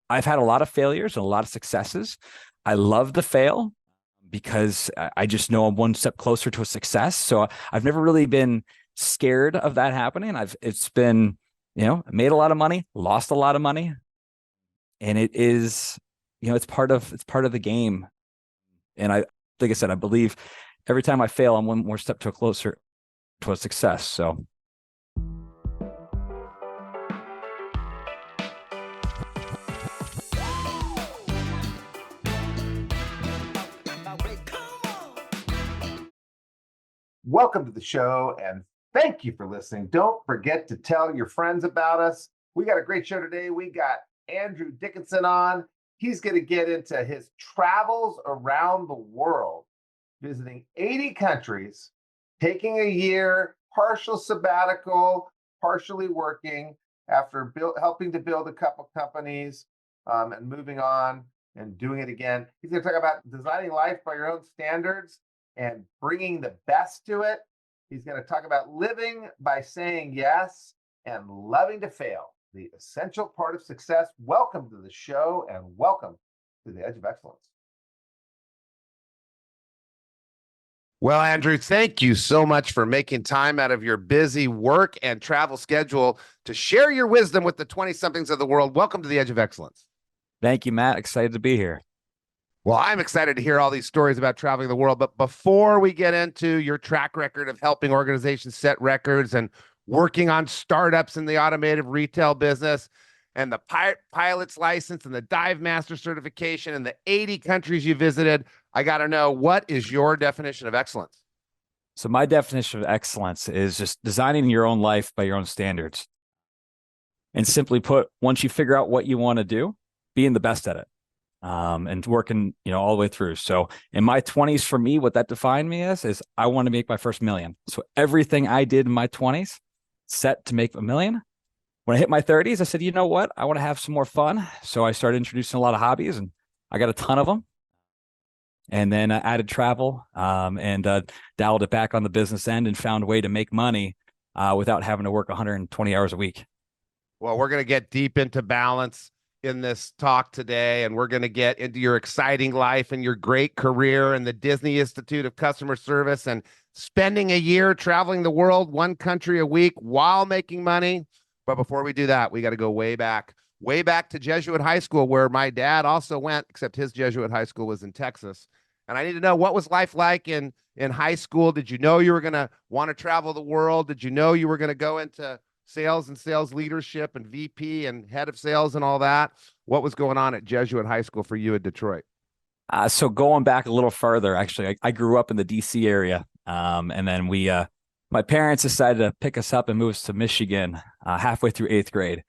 I've had a lot of failures and a lot of successes. I love to fail because I just know I'm one step closer to a success. So I've never really been scared of that happening. It's been, made a lot of money, lost a lot of money, and it is, it's part of the game. And like I said, I believe every time I fail, I'm one more step to a closer to a success. So welcome to the show and thank you for listening. Don't forget to tell your friends about us. We got a great show today. We got Andrew Dickinson on. He's going to get into his travels around the world, visiting 80 countries, taking a year, partial sabbatical, partially working after helping to build a couple companies and moving on and doing it again. He's going to talk about designing life by your own standards and bringing the best to it. He's going to talk about living by saying yes and loving to fail, the essential part of success. Welcome to the show and welcome to the Edge of Excellence. Well, Andrew, thank you so much for making time out of your busy work and travel schedule to share your wisdom with the 20-somethings of the world. Welcome to the Edge of Excellence. thank you, Matt. Excited to be here. Well, I'm excited to hear all these stories about traveling the world. But before we get into your track record of helping organizations set records and working on startups in the automotive retail business and the pilot's license and the dive master certification and the 80 countries you visited, I got to know, what is your definition of excellence? So my definition of excellence is just designing your own life by your own standards. And simply put, once you figure out what you want to do, being the best at it. And working, all the way through. So in my 20s, for me, what that defined me as is I want to make my first million. So everything I did in my 20s set to make $1 million. When I hit my 30s, I said, you know what? I want to have some more fun. So I started introducing a lot of hobbies and I got a ton of them. And then I added travel and dialed it back on the business end and found a way to make money without having to work 120 hours a week. Well, we're going to get deep into balance in this talk today, and we're going to get into your exciting life and your great career and the Disney Institute of Customer Service and spending a year traveling the world, one country a week while making money. But before we do that, we got to go way back to Jesuit High School, where my dad also went, except his Jesuit High School was in Texas. And I need to know, what was life like in high school? Did you know you were going to want to travel the world? Did you know you were going to go into sales and sales leadership and VP and head of sales and all that? What was going on at Jesuit High School for you in Detroit? So going back a little further, actually, I grew up in the DC area. And then my parents decided to pick us up and move us to Michigan halfway through 8th grade.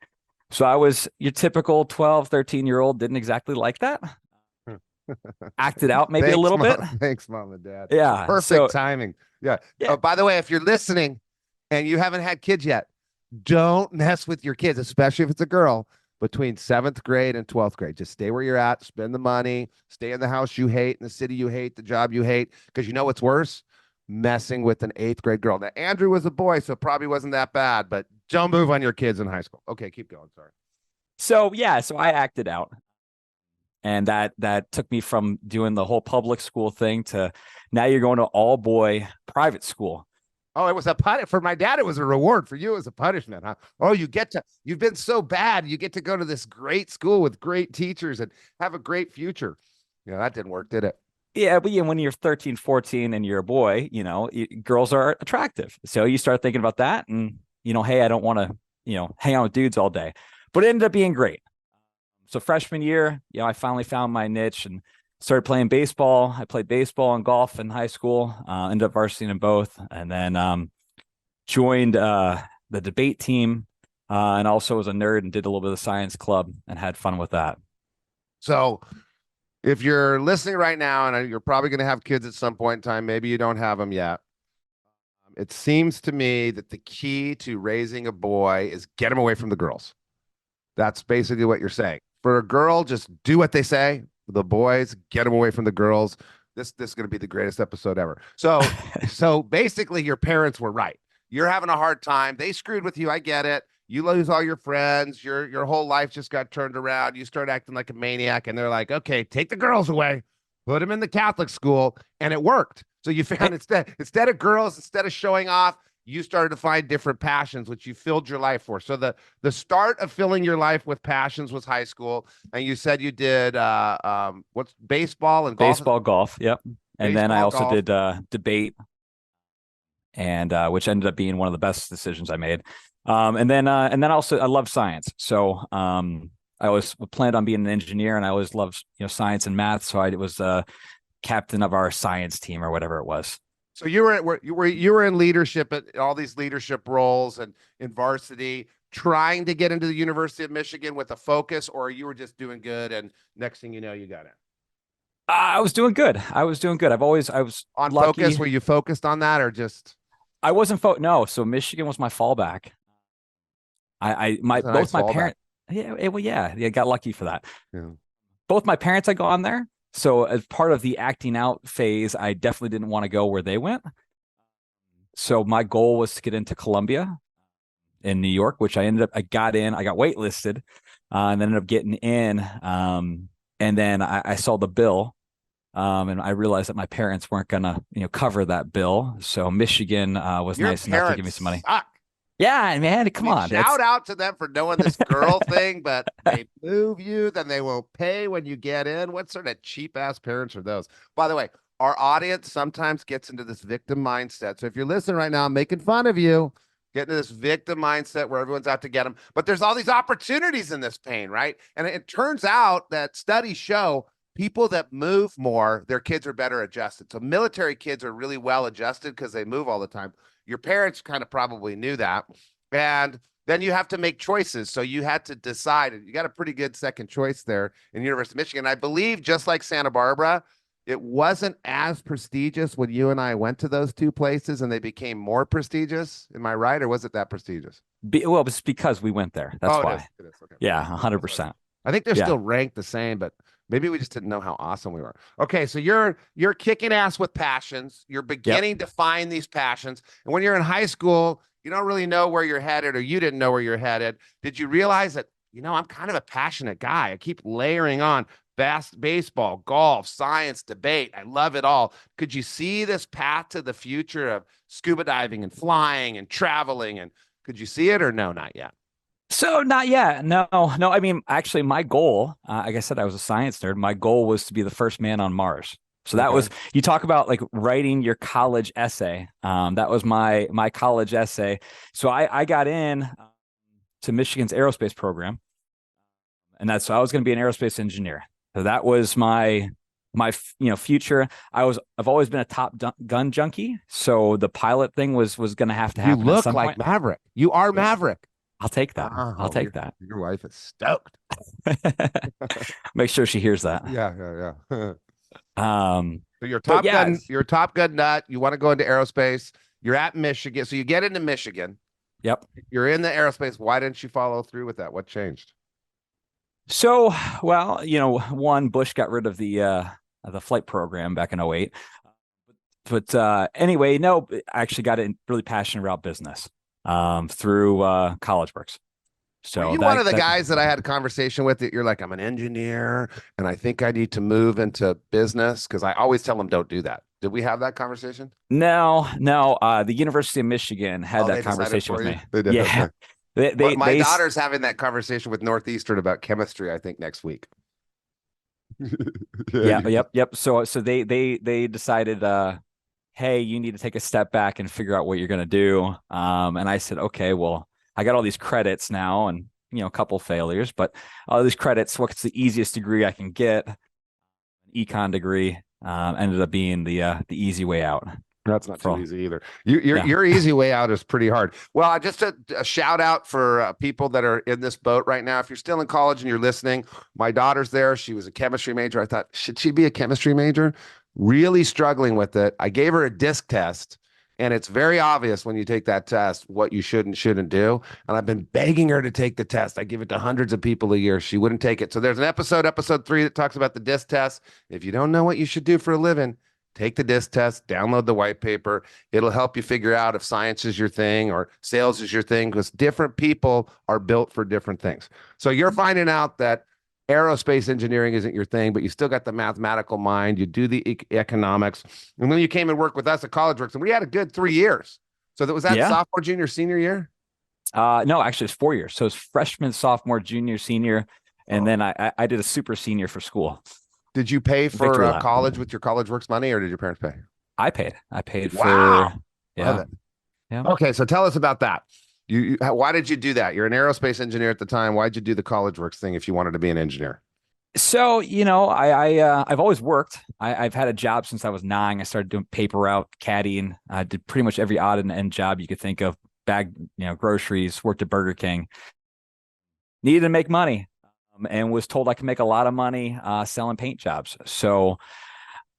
So I was your typical 12, 13-year-old, didn't exactly like that. Acted out maybe a little bit. Thanks, Mom and Dad. Yeah. Perfect timing. Yeah. Yeah. By the way, if you're listening and you haven't had kids yet, don't mess with your kids, especially if it's a girl, between 7th grade and 12th grade. Just stay where you're at, spend the money, stay in the house you hate, in the city you hate, the job you hate, because you know what's worse? Messing with an 8th grade girl. Now, Andrew was a boy, so it probably wasn't that bad, but don't move on your kids in high school. Okay, keep going. Sorry. So I acted out. And that took me from doing the whole public school thing to now you're going to all boy private school. Oh, it was a punishment. For my dad, it was a reward. For you, it was a punishment, huh? Oh, you've been so bad. You get to go to this great school with great teachers and have a great future. Yeah, that didn't work, did it? Yeah, but when you're 13, 14 and you're a boy, girls are attractive. So you start thinking about that and, hey, I don't want to, hang out with dudes all day. But it ended up being great. So freshman year, I finally found my niche and started playing baseball. I played baseball and golf in high school, ended up varsity in both, and then joined the debate team and also was a nerd and did a little bit of the science club and had fun with that. So if you're listening right now, and you're probably going to have kids at some point in time, maybe you don't have them yet, it seems to me that the key to raising a boy is get him away from the girls. That's basically what you're saying. For a girl, just do what they say. The boys, get them away from the girls. This is going to be the greatest episode ever. So basically your parents were right. You're having a hard time. They screwed with you. I get it. You lose all your friends. Your whole life just got turned around. You start acting like a maniac, and they're like, okay, take the girls away, put them in the Catholic school, and it worked. So you found instead of girls, instead of showing off, you started to find different passions, which you filled your life for. So the start of filling your life with passions was high school, and you said you did what's baseball and golf? Baseball, golf. Yep. And then I Baseball, also golf. did debate, and which ended up being one of the best decisions I made. And then also I love science. So I always planned on being an engineer, and I always loved science and math. So I was captain of our science team or whatever it was. So you were in leadership at all these leadership roles and in varsity, trying to get into the University of Michigan with a focus, or you were just doing good, and next thing you know, you got in. I was doing good. I was doing good. I was On lucky. focus, were you focused on that or just? I wasn't no. So Michigan was my fallback. My That's a nice both my fallback. parents. Yeah, got lucky for that. Yeah. Both my parents had gone there. So as part of the acting out phase, I definitely didn't want to go where they went. So my goal was to get into Columbia in New York, which I got in. I got waitlisted, and ended up getting in. And then I saw the bill, and I realized that my parents weren't gonna cover that bill. So Michigan was Your nice enough to give me parents some money. suck. Yeah, man, come on. Shout out to them for knowing this girl thing, but they move you, then they won't pay when you get in. What sort of cheap ass parents are those? By the way, our audience sometimes gets into this victim mindset. So if you're listening right now, I'm making fun of you, getting into this victim mindset where everyone's out to get them. But there's all these opportunities in this pain, right? And it turns out that studies show people that move more, their kids are better adjusted. So military kids are really well adjusted because they move all the time. Your parents kind of probably knew that. And then you have to make choices. So you had to decide. You got a pretty good second choice there in University of Michigan. I believe just like Santa Barbara, it wasn't as prestigious when you and I went to those two places and they became more prestigious. Am I right? Or was it that prestigious? Well, it's because we went there. That's why. It is. Okay. Yeah, 100%. I think they're Yeah. still ranked the same, but maybe we just didn't know how awesome we were. Okay, so you're kicking ass with passions. You're beginning to find these passions. And when you're in high school, you don't really know where you're headed, or you didn't know where you're headed. Did you realize that, I'm kind of a passionate guy. I keep layering on baseball, golf, science, debate. I love it all. Could you see this path to the future of scuba diving and flying and traveling? And could you see it, or no, not yet? So not yet. No. I mean, actually, my goal, like I said, I was a science nerd. My goal was to be the first man on Mars. So that was, you talk about like writing your college essay. That was my college essay. So I got in to Michigan's aerospace program, and so I was going to be an aerospace engineer. So that was my future. I've always been a top gun junkie. So the pilot thing was going to have to happen. You look at some like point. Maverick. You are Maverick. I'll take that. I'll take that. Your wife is stoked. Make sure she hears that. Yeah. So you're you're a Top Gun nut. You want to go into aerospace. You're at Michigan. So you get into Michigan. Yep. You're in the aerospace. Why didn't you follow through with that? What changed? So, well, one, Bush got rid of the flight program back in 2008. But anyway, no, I actually got really passionate about business through college works. So were you one of the guys that I had a conversation with that you're like, I'm an engineer and I think I need to move into business? Because I always tell them don't do that. Did we have that conversation? No. The University of Michigan had that conversation with me. They did. Yeah. My daughter's having that conversation with Northeastern about chemistry, I think, next week. Yep. So they decided, hey, you need to take a step back and figure out what you're going to do. And I said, okay, well, I got all these credits now and, a couple failures, but all these credits, what's the easiest degree I can get? Econ degree ended up being the easy way out. That's not too easy either. Your easy way out is pretty hard. Well, just a shout out for people that are in this boat right now. If you're still in college and you're listening, my daughter's there. She was a chemistry major. I thought, should she be a chemistry major? Really struggling with it. I gave her a disc test, and it's very obvious when you take that test what you should and shouldn't do. And I've been begging her to take the test. I give it to hundreds of people a year. She wouldn't take it. So there's an episode 3, that talks about the disc test. If you don't know what you should do for a living, take the disc test, download the white paper. It'll help you figure out if science is your thing or sales is your thing, because different people are built for different things. So you're finding out that aerospace engineering isn't your thing, but you still got the mathematical mind. You do the economics. And then you came and worked with us at College Works, and we had a good 3 years. So that was that Yeah. sophomore, junior, senior year? No, actually it's 4 years. So it's freshman, sophomore, junior, senior. And then I did a super senior for school. Did you pay Victory for lap. college with your College Works money, or did your parents pay? I paid Wow. for, Love it. yeah. Okay, so tell us about that. Why did you do that? You're an aerospace engineer at the time. Why'd you do the College Works thing if you wanted to be an engineer? So, I've always worked. I've had a job since I was 9. I started doing paper route, caddying. I did pretty much every odd and end job you could think of. Bagged, groceries, worked at Burger King. Needed to make money, and was told I could make a lot of money selling paint jobs. So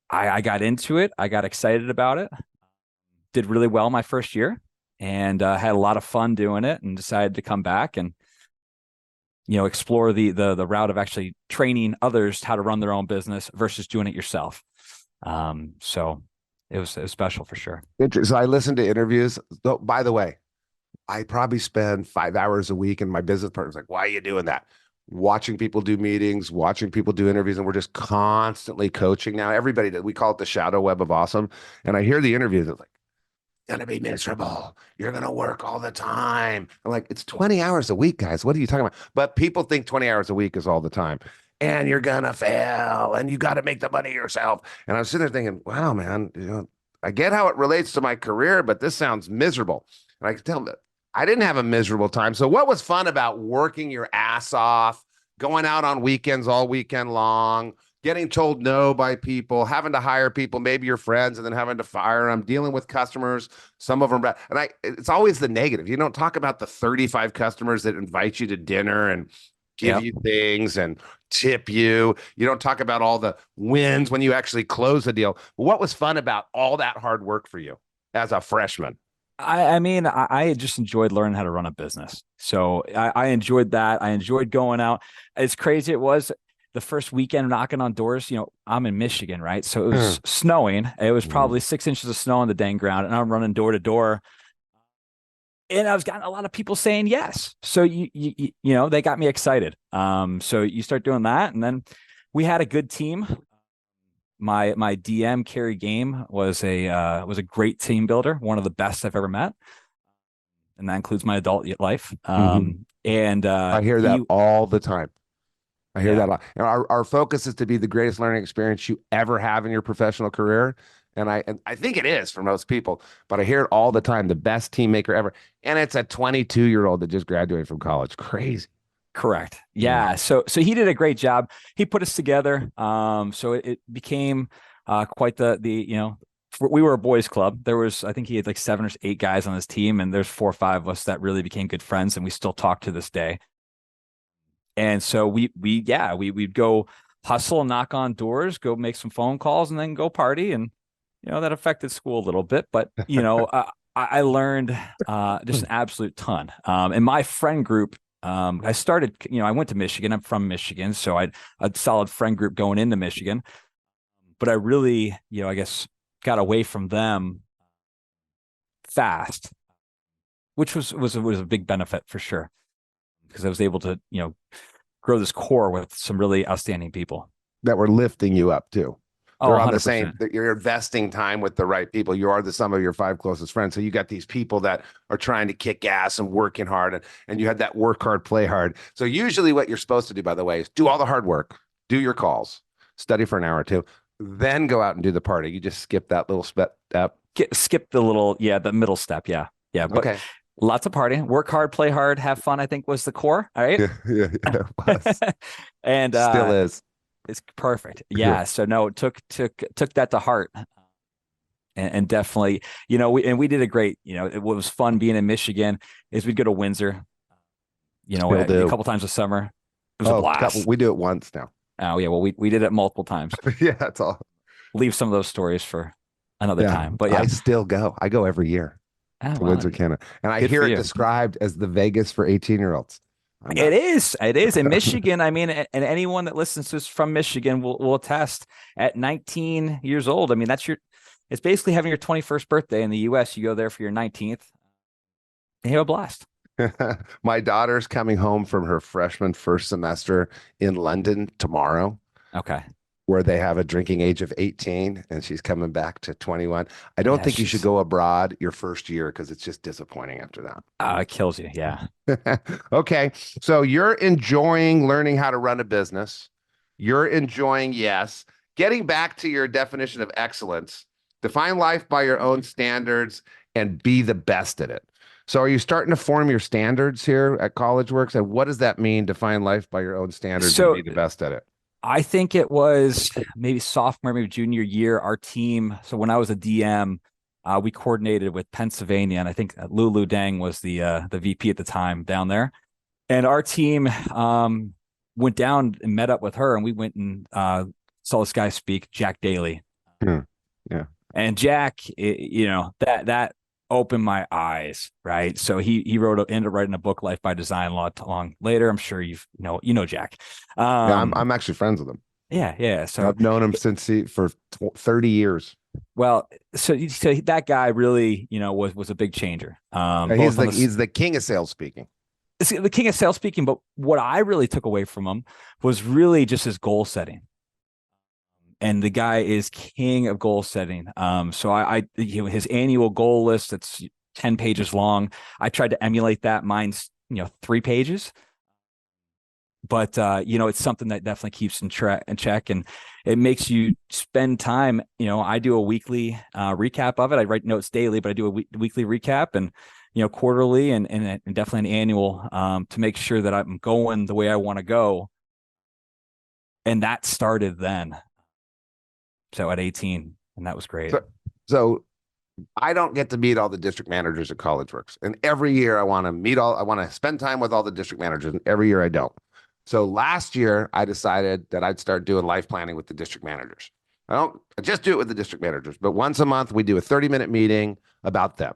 I got into it. I got excited about it. Did really well my first year, and had a lot of fun doing it, and decided to come back and explore the route of actually training others how to run their own business versus doing it yourself. So it was special for sure. So I listened to interviews. Oh, by the way, I probably spend 5 hours a week, and my business partner's like, why are you doing that? Watching people do meetings, watching people do interviews, and we're just constantly coaching now. Everybody, we call it the shadow web of awesome. And I hear the interviews, it's like, gonna be miserable. You're gonna work all the time. I'm like, it's 20 hours a week, guys. What are you talking about? But people think 20 hours a week is all the time. And you're gonna fail, and you got to make the money yourself. And I was sitting there thinking, wow, man, I get how it relates to my career, but this sounds miserable. And I could tell that I didn't have a miserable time. So what was fun about working your ass off, going out on weekends all weekend long, getting told no by people, having to hire people, maybe your friends, and then having to fire them, dealing with customers, some of them bad. And it's always the negative. You don't talk about the 35 customers that invite you to dinner and give you things and tip you. You don't talk about all the wins when you actually close a deal. What was fun about all that hard work for you as a freshman? I just enjoyed learning how to run a business. So I enjoyed that. I enjoyed going out. As crazy it was, the first weekend knocking on doors, I'm in Michigan, right? So it was snowing. It was probably 6 inches of snow on the dang ground, and I'm running door to door. And I was getting a lot of people saying yes. So they got me excited. So you start doing that, and then we had a good team. My DM Carrie Game was a great team builder, one of the best I've ever met, and that includes my adult life. And I hear that all the time. I hear that a lot. And our focus is to be the greatest learning experience you ever have in your professional career. And I think it is for most people, but I hear it all the time, the best team maker ever. And it's a 22-year-old that just graduated from college. Crazy. Correct. Yeah. So he did a great job. He put us together. So it became quite we were a boys club. There was, I think he had like 7 or 8 guys on his team, and there's 4 or 5 of us that really became good friends, and we still talk to this day. And so we'd go hustle and knock on doors, go make some phone calls, and then go party. And, that affected school a little bit, but, I learned just an absolute ton. And my friend group, I started, I went to Michigan. I'm from Michigan. So I had a solid friend group going into Michigan, but I really, I guess got away from them fast, which was a big benefit for sure, because I was able to, grow this core with some really outstanding people that were lifting you up too. They're on 100%. the same, that you're investing time with the right people. You are the sum of your 5 closest friends. So you got these people that are trying to kick ass and working hard, and you had that work hard, play hard. So usually what you're supposed to do, by the way, is do all the hard work, do your calls, study for an hour or 2, then go out and do the party. You just skip that little step. Skip the middle step. Yeah. But okay. Lots of partying, work hard, play hard, have fun, I think was the core. All right. Yeah, it was. And still is. It's perfect. Yeah. So no, took that to heart. And definitely, we did a great, it was fun being in Michigan is we'd go to Windsor, a couple times a summer. It was a blast. We do it once now. Oh yeah. Well, we did it multiple times. Yeah. That's all. Leave some of those stories for another time, but yeah. I still go. I go every year to Windsor, Canada. And I hear it described as the Vegas for 18-year-olds. It is. In Michigan. I mean, and anyone that listens to us from Michigan will attest at 19 years old. I mean, that's It's basically having your 21st birthday in the US. You go there for your 19th and you have a blast. My daughter's coming home from her freshman first semester in London tomorrow, Okay. where they have a drinking age of 18, and she's coming back to 21. I don't Yeah, think you should go abroad your first year because it's just disappointing after it kills you. Yeah. that. Okay. So you're enjoying learning how to run a business. You're enjoying, yes, getting back to your definition of excellence. Define life by your own standards and be the best at it. So are you starting to form your standards here at College Works? And what does that mean? Define life by your own standards and So be the best at it. I think it was maybe sophomore, maybe junior year, our team. So when I was a DM, we coordinated with Pennsylvania, and I think Lulu Dang was the VP at the time down there. And our team went down and met up with her, and we went and saw this guy speak, Jack Daly. Hmm. Yeah. And Jack, that opened my eyes, right? So he ended up writing a book, Life by Design, a lot long later. I'm sure you know Jack. Yeah, I'm actually friends with him. Yeah. So I've known him for 30 years. well, so that guy really, was a big changer. Yeah, Both on the he's the king of sales speaking. the king of sales speaking, but what I really took away from him was really just his goal setting. And the guy is king of goal setting. So his annual goal list that's 10 pages long. I tried to emulate that. Mine's 3 pages, but it's something that definitely keeps in check, and it makes you spend time. I do a weekly recap of it. I write notes daily, but I do a weekly recap and quarterly and definitely an annual to make sure that I'm going the way I want to go. And that started then. So at 18, and that was great. So I don't get to meet all the district managers at College Works. And every year I want to spend time with all the district managers. And every year I don't. So last year I decided that I'd start doing life planning with the district managers. I just do it with the district managers, but once a month we do a 30-minute meeting about them.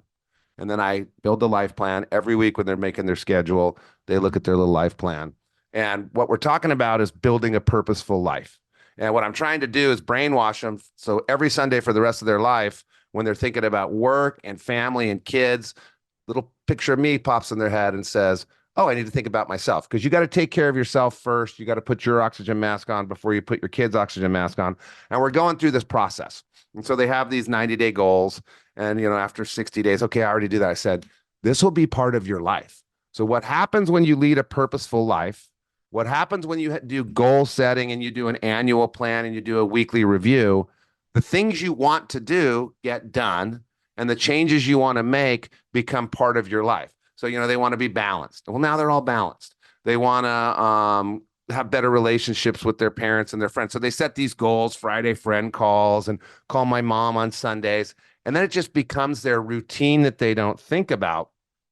And then I build a life plan every week when they're making their schedule. They look at their little life plan. And what we're talking about is building a purposeful life. And what I'm trying to do is brainwash them. So every Sunday for the rest of their life, when they're thinking about work and family and kids, little picture of me pops in their head and says, oh, I need to think about myself, because you got to take care of yourself first. You got to put your oxygen mask on before you put your kids' oxygen mask on. And we're going through this process. And so they have these 90-day goals. And, after 60 days, okay, I already do that. I said, this will be part of your life. So what happens when you lead a purposeful life? What happens when you do goal setting and you do an annual plan and you do a weekly review? The things you want to do get done, and the changes you want to make become part of your life. So, they want to be balanced. Well, now they're all balanced. They want to have better relationships with their parents and their friends. So they set these goals, Friday friend calls, and call my mom on Sundays. And then it just becomes their routine that they don't think about.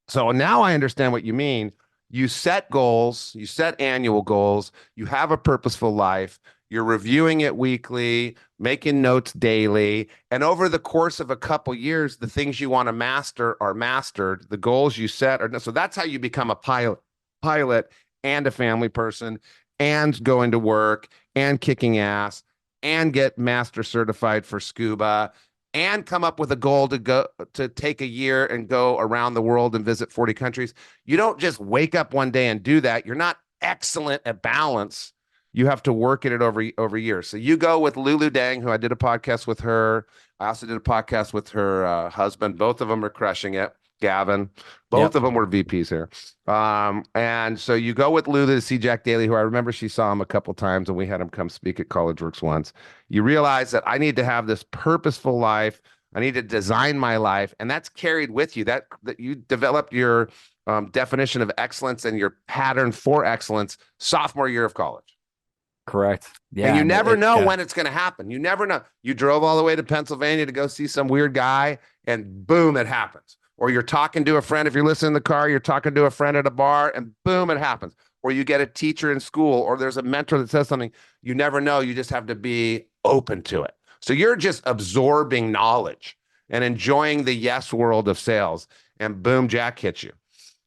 So now I understand what you mean. You set goals, you set annual goals, you have a purposeful life, you're reviewing it weekly, making notes daily, and over the course of a couple years, the things you want to master are mastered, the goals you set are. So that's how you become a pilot and a family person and going to work and kicking ass and get master certified for scuba and come up with a goal to take a year and go around the world and visit 40 countries. You don't just wake up one day and do that. You're not excellent at balance. You have to work at it over years. So you go with Lulu Dang, who I did a podcast with her. I also did a podcast with her husband. Both of them are crushing it. Gavin, both of them were VPs here. And so you go with Lulu to see Jack Daly, who I remember she saw him a couple times, and we had him come speak at College Works once. You realize that I need to have this purposeful life. I need to design my life. And that's carried with you, that you developed your definition of excellence and your pattern for excellence sophomore year of college. Correct. Yeah. And you never know when it's going to happen. You never know. You drove all the way to Pennsylvania to go see some weird guy, and boom, it happens. Or you're talking to a friend. If you're listening in the car, you're talking to a friend at a bar, and boom, it happens. Or you get a teacher in school, or there's a mentor that says something. You never know. You just have to be open to it. So you're just absorbing knowledge and enjoying the yes world of sales, and boom, Jack hits you.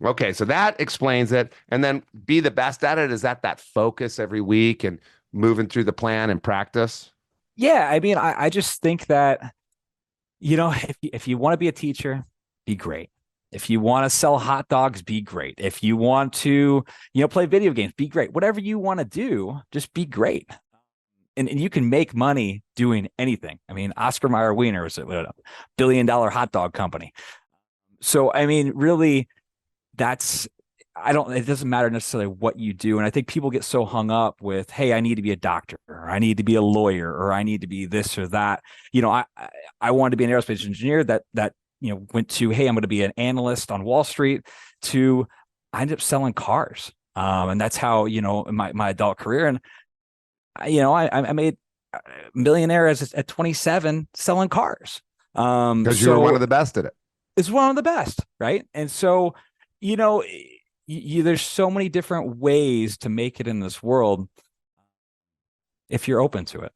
Okay, so that explains it. And then be the best at it. Is that focus every week and moving through the plan and practice? Yeah, I mean, I just think that if you want to be a teacher, be great. If you want to sell hot dogs, be great. If you want to, play video games, be great. Whatever you want to do, just be great. And you can make money doing anything. I mean, Oscar Mayer Wiener is a billion-dollar hot dog company. So, I mean, really, it doesn't matter necessarily what you do. And I think people get so hung up with, hey, I need to be a doctor, or I need to be a lawyer, or I need to be this or that. I wanted to be an aerospace engineer that went to, hey, I'm going to be an analyst on Wall Street, to I ended up selling cars. And that's how, in my adult career. And, I made millionaire at 27 selling cars. Because you were one of the best at it. It's one of the best. Right. And so, there's so many different ways to make it in this world if you're open to it.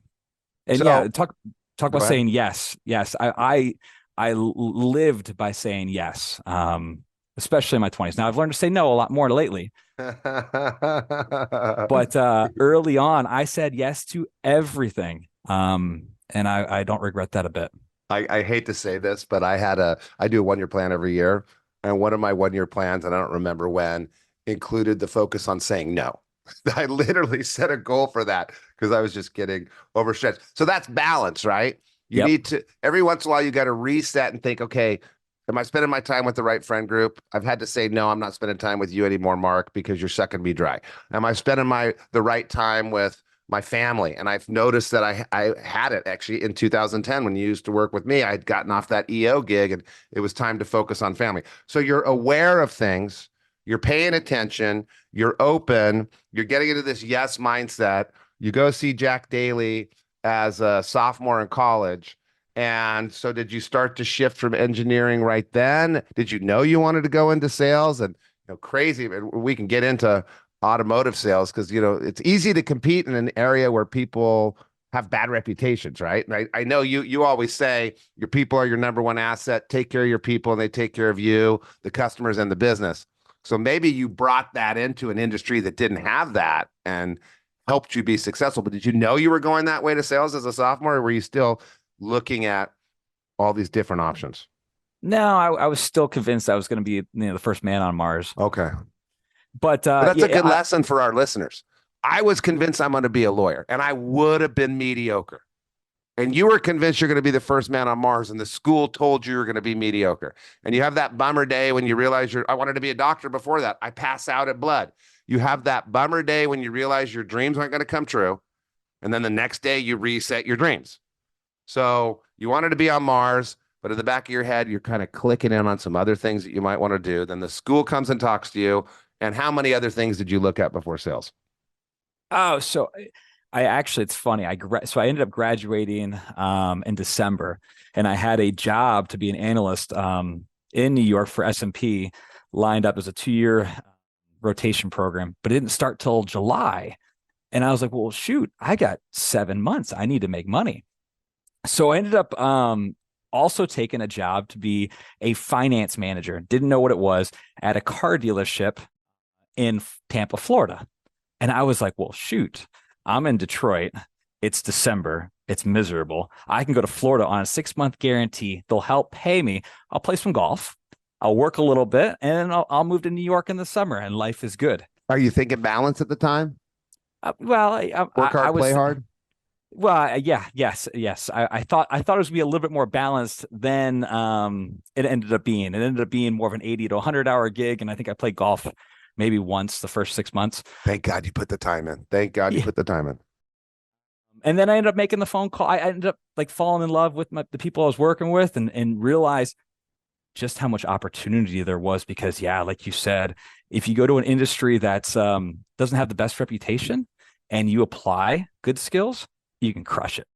And talk about saying yes. Yes. I lived by saying yes, especially in my 20s. Now I've learned to say no a lot more lately. But early on, I said yes to everything. And I don't regret that a bit. I hate to say this, but I do a 1-year plan every year. And one of my 1-year plans, and I don't remember when, included the focus on saying no. I literally set a goal for that because I was just getting overstretched. So that's balance, right? You need to, every once in a while, you got to reset and think, okay, am I spending my time with the right friend group? I've had to say, no, I'm not spending time with you anymore, Mark, because you're sucking me dry. Am I spending the right time with my family? And I've noticed that I had it actually in 2010 when you used to work with me. I had gotten off that EO gig and it was time to focus on family. So you're aware of things, you're paying attention, you're open, you're getting into this yes mindset. You go see Jack Daly as a sophomore in college. And so did you start to shift from engineering right then? Did you know you wanted to go into sales? And crazy, we can get into automotive sales because it's easy to compete in an area where people have bad reputations, right? I know you always say your people are your number one asset. Take care of your people and they take care of you, the customers and the business. So maybe you brought that into an industry that didn't have that and helped you be successful. But did you know you were going that way to sales as a sophomore, or were you still looking at all these different options? No, I was still convinced I was going to be the first man on Mars. Okay. But that's a good lesson for our listeners. I was convinced I'm going to be a lawyer, and I would have been mediocre. And you were convinced you're going to be the first man on Mars, and the school told you were going to be mediocre. And you have that bummer day when you realize I wanted to be a doctor before that. I pass out at blood. You have that bummer day when you realize your dreams aren't going to come true. And then the next day you reset your dreams. So you wanted to be on Mars, but in the back of your head, you're kind of clicking in on some other things that you might want to do. Then the school comes and talks to you. And how many other things did you look at before sales? Oh, so I actually, it's funny. So I ended up graduating in December, and I had a job to be an analyst in New York for S&P, lined up as a 2-year rotation program, but it didn't start till July. And I was like, well, shoot, I got 7 months. I need to make money. So I ended up also taking a job to be a finance manager. Didn't know what it was, at a car dealership in Tampa, Florida. And I was like, well, shoot, I'm in Detroit. It's December. It's miserable. I can go to Florida on a 6-month guarantee. They'll help pay me. I'll play some golf. I'll work a little bit, and I'll move to New York in the summer, and life is good. Are you thinking balance at the time? Well, work hard, play hard. Well, yes. I thought it was gonna be a little bit more balanced than it ended up being. It ended up being more of an 80 to 100-hour gig, and I think I played golf maybe once the first 6 months. Thank God you put the time in. Thank God you put the time in. And then I ended up making the phone call. I ended up like falling in love with the people I was working with, and realized just how much opportunity there was. Because like you said, if you go to an industry that's doesn't have the best reputation and you apply good skills, you can crush it.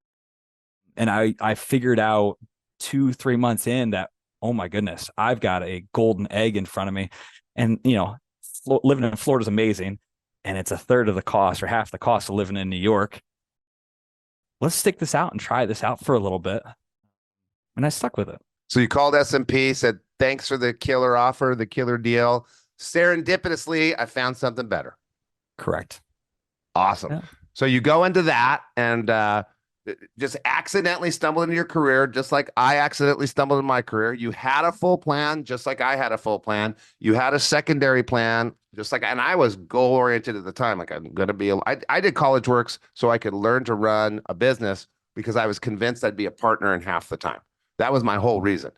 And I figured out 2-3 months in that, oh my goodness, I've got a golden egg in front of me. And living in Florida is amazing, and it's a third of the cost or half the cost of living in New York. Let's stick this out and try this out for a little bit. And I stuck with it. So you called S&P, said, thanks for the killer offer, the killer deal. Serendipitously, I found something better. Correct. Awesome. Yeah. So you go into that, and just accidentally stumbled into your career, just like I accidentally stumbled in my career. You had a full plan, just like I had a full plan. You had a secondary plan, just like, and I was goal oriented at the time. Like I'm going to be, I did college works so I could learn to run a business because I was convinced I'd be a partner in half the time. That was my whole reason.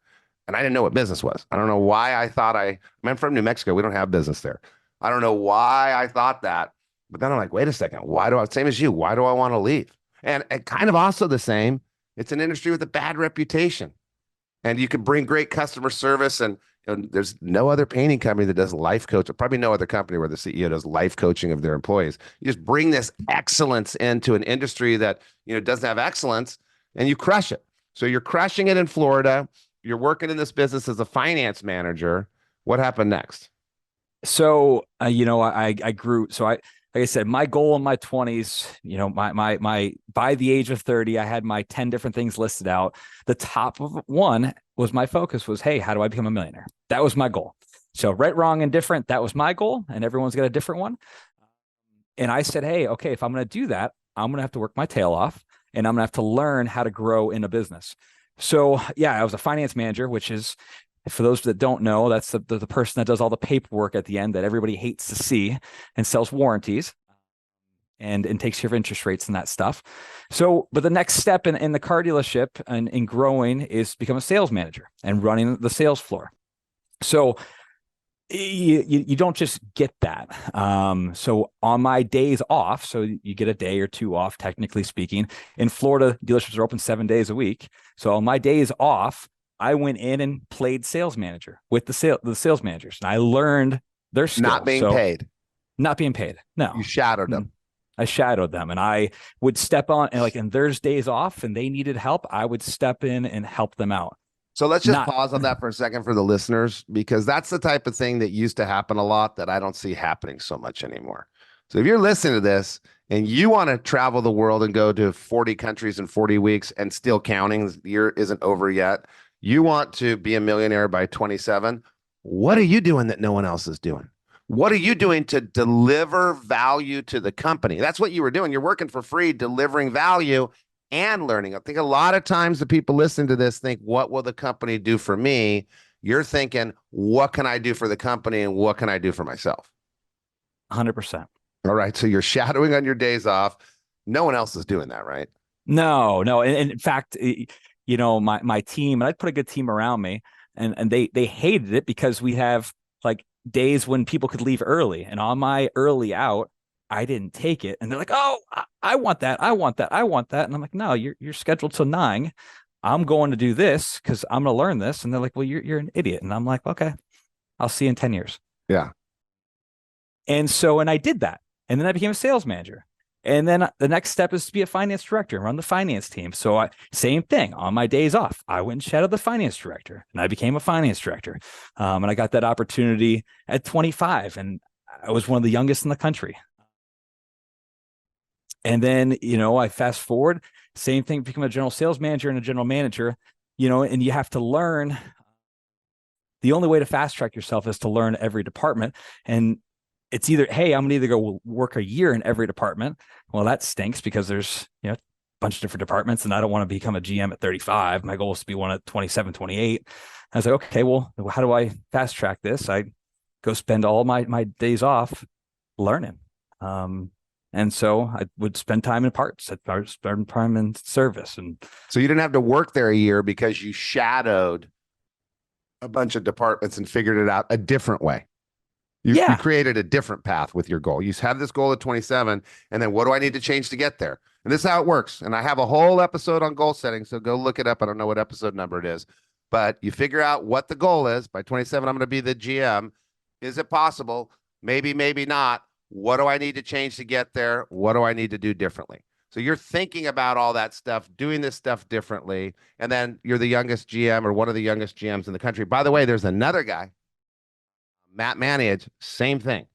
And I didn't know what business was. I don't know why I thought I'm from New Mexico. We don't have business there. I don't know why I thought that. But then I'm like, wait a second. Same as you, why do I want to leave? And kind of also the same, it's an industry with a bad reputation. And you can bring great customer service. And there's no other painting company that does life coaching. Probably no other company where the CEO does life coaching of their employees. You just bring this excellence into an industry that doesn't have excellence, and you crush it. So you're crushing it in Florida. You're working in this business as a finance manager. What happened next? So, I grew. So like I said, my goal in my 20s, my by the age of 30, I had my 10 different things listed out. The top of one was my focus was, hey, how do I become a millionaire? That was my goal. So right, wrong, and different, that was my goal. And everyone's got a different one. And I said, hey, okay, if I'm going to do that, I'm going to have to work my tail off, and I'm going to have to learn how to grow in a business. So yeah, I was a finance manager, which is, for those that don't know, that's the person that does all the paperwork at the end that everybody hates to see and sells warranties and takes care of interest rates and that stuff. So, but the next step in the car dealership and in growing is to become a sales manager and running the sales floor. So you don't just get that. So on my days off, so you get a day or two off, technically speaking. In Florida, dealerships are open 7 days a week. So on my days off, I went in and played sales manager with the sales managers, and I learned their skills. Not being paid. Not being paid. No. You shadowed them. I shadowed them, and I would step on, and like, and there's days off and they needed help, I would step in and help them out. So let's just pause on that for a second for the listeners, because that's the type of thing that used to happen a lot that I don't see happening so much anymore. So if you're listening to this and you want to travel the world and go to 40 countries in 40 weeks and still counting, the year isn't over yet, you want to be a millionaire by 27, what are you doing that no one else is doing? What are you doing to deliver value to the company? That's what you were doing. You're working for free, delivering value and learning. I think a lot of times the people listening to this think, what will the company do for me? You're thinking, what can I do for the company and what can I do for myself? 100%. All right. So you're shadowing on your days off. No one else is doing that, right? No. And in fact, my team, and I put a good team around me, and they hated it because we have like days when people could leave early, and on my early out, I didn't take it. And they're like, oh, I want that. I want that. I want that. And I'm like, no, you're scheduled till 9. I'm going to do this because I'm going to learn this. And they're like, well, you're an idiot. And I'm like, okay, I'll see you in 10 years. Yeah. And I did that. And then I became a sales manager. And then the next step is to be a finance director and run the finance team. So same thing on my days off, I went and shadowed the finance director, and I became a finance director. And I got that opportunity at 25, and I was one of the youngest in the country. And then, I fast forward, same thing, become a general sales manager and a general manager, and you have to learn. The only way to fast track yourself is to learn every department. And it's either, hey, I'm going to either go work a year in every department. Well, that stinks because there's, a bunch of different departments, and I don't want to become a GM at 35. My goal is to be one at 27, 28. I was like, okay, well, how do I fast track this? I go spend all my days off learning. And so I would spend time in parts. I'd spend time in service. And so you didn't have to work there a year because you shadowed a bunch of departments and figured it out a different way. You created a different path with your goal. You have this goal at 27, and then what do I need to change to get there? And this is how it works. And I have a whole episode on goal setting, so go look it up. I don't know what episode number it is, but you figure out what the goal is. By 27, I'm going to be the GM. Is it possible? Maybe, maybe not. What do I need to change to get there? What do I need to do differently? So you're thinking about all that stuff, doing this stuff differently, and then you're the youngest GM or one of the youngest GMs in the country. By the way, there's another guy, Matt Manage, same thing.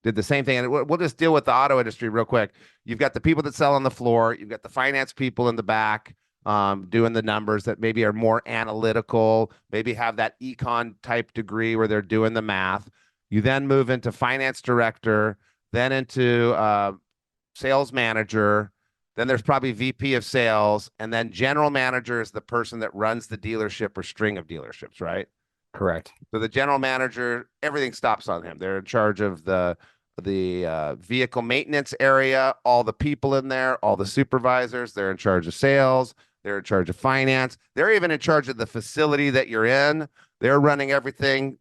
Did the same thing. And we'll just deal with the auto industry real quick. You've got the people that sell on the floor. You've got the finance people in the back doing the numbers that maybe are more analytical, maybe have that econ type degree where they're doing the math. You then move into finance director, then into sales manager, Then there's probably VP of sales, and then general manager is the person that runs the dealership or string of dealerships, right? Correct. So the general manager, everything stops on him. They're in charge of the vehicle maintenance area, all the people in there, all the supervisors. They're in charge of sales. They're in charge of finance. They're even in charge of the facility that you're in. They're running everything,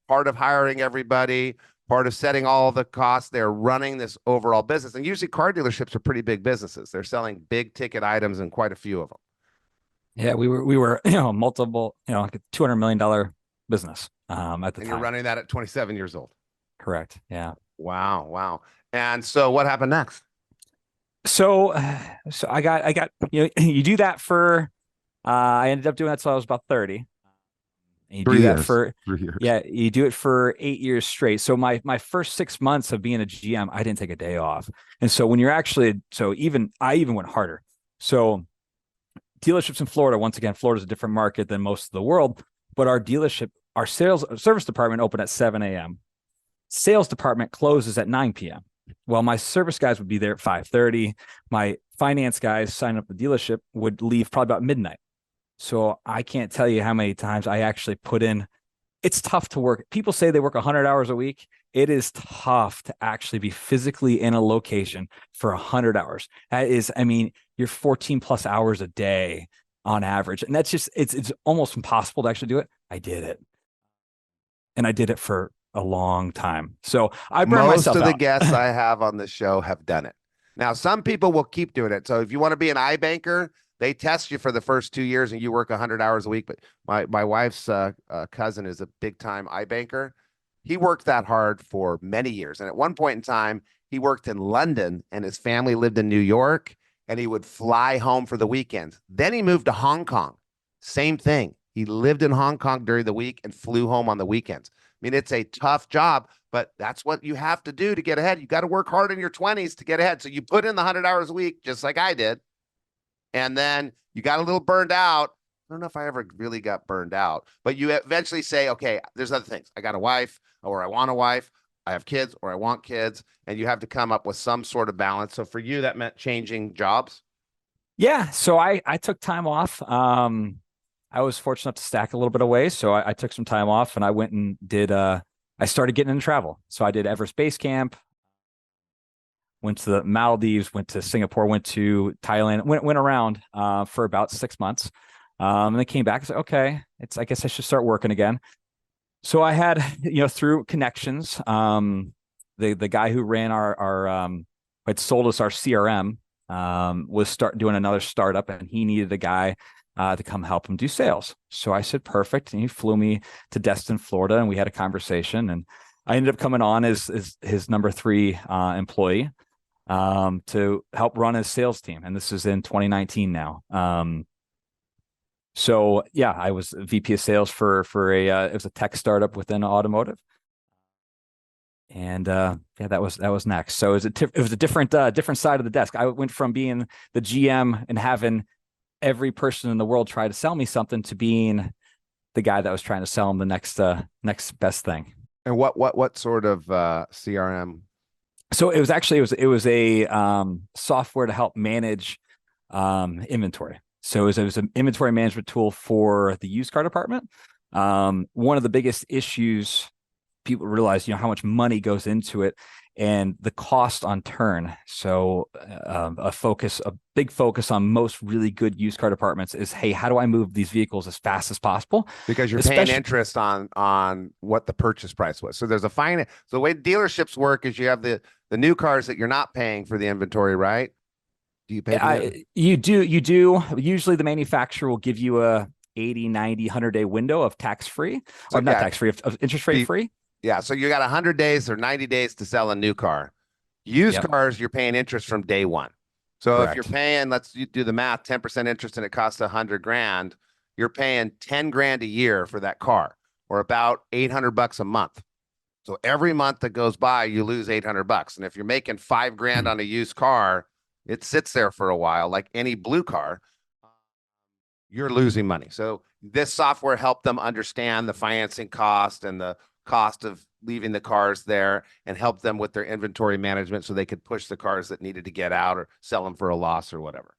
part of hiring everybody, part of setting all the costs. They're running this overall business. And usually car dealerships are pretty big businesses. They're selling big ticket items and quite a few of them. Yeah, we were multiple, like a $200 million business at the And you're time. running that at 27 years old. Correct. Yeah. Wow, wow. And so what happened next? So so I got you do that for I ended up doing that till I was about 30. And you do 3 that years. for 3 years. yeah, you do it for 8 years straight. So my first 6 months of being a GM, I didn't take a day off. And so when you're actually I even went harder. So dealerships in Florida, once again, Florida's a different market than most of the world, but our service department opened at 7 a.m. Sales department closes at 9 p.m. Well, my service guys would be there at 5:30. My finance guys signing up the dealership would leave probably about midnight. So I can't tell you how many times I actually put in. It's tough to work. People say they work 100 hours a week. It is tough to actually be physically in a location for 100 hours. That is, I mean, you're 14 plus hours a day on average. And that's just, it's almost impossible to actually do it. I did it. And I did it for a long time. So I burned Most myself of the out. guests I have on the show have done it. Now, some people will keep doing it. So if you want to be an iBanker, they test you for the first 2 years and you work 100 hours a week. But my wife's cousin is a big time iBanker. He worked that hard for many years. And at one point in time, he worked in London and his family lived in New York and he would fly home for the weekends. Then he moved to Hong Kong. Same thing. He lived in Hong Kong during the week and flew home on the weekends. I mean, it's a tough job, but that's what you have to do to get ahead. You got to work hard in your 20s to get ahead. So you put in the 100 hours a week, just like I did. And then you got a little burned out. I don't know if I ever really got burned out, but you eventually say, okay, there's other things. I got a wife, or I want a wife. I have kids, or I want kids. And you have to come up with some sort of balance. So for you, that meant changing jobs. Yeah. So I took time off. I was fortunate enough to stack a little bit away. So I took some time off and I went and I started getting into travel. So I did Everest Base Camp, went to the Maldives, went to Singapore, went to Thailand, went around for about 6 months. And then came back and said, okay, I guess I should start working again. So I had, through connections, the guy who ran our had sold us our CRM, was doing another startup and he needed a guy to come help him do sales. So I said, perfect. And he flew me to Destin, Florida, and we had a conversation. And I ended up coming on as his number 3 employee to help run his sales team. And this is in 2019 now. So yeah, I was VP of sales for it was a tech startup within automotive. And yeah, that was next. So it was a different side of the desk. I went from being the GM and having every person in the world try to sell me something to being the guy that was trying to sell them the next best thing. And what sort of CRM? So it was a software to help manage inventory. So it was an inventory management tool for the used car department. One of the biggest issues people realize, how much money goes into it and the cost on turn. So a big focus on most really good used car departments is, hey, how do I move these vehicles as fast as possible? Because you're paying interest on what the purchase price was. So there's a finance. So the way dealerships work is you have the new cars that you're not paying for the inventory, right? Do you pay? You do. Usually the manufacturer will give you a 80, 90, 100-day window of tax-free, or not tax-free, of interest rate free. Yeah. So you got 100 days or 90 days to sell a new car. Used cars, you're paying interest from day one. So Correct. If you're paying, you do the math, 10% interest and it costs $100,000, you're paying 10 grand a year for that car, or about $800 a month. So every month that goes by, you lose $800. And if you're making $5,000 on a used car, it sits there for a while, like any blue car, you're losing money. So this software helped them understand the financing cost and the cost of leaving the cars there and help them with their inventory management so they could push the cars that needed to get out or sell them for a loss or whatever.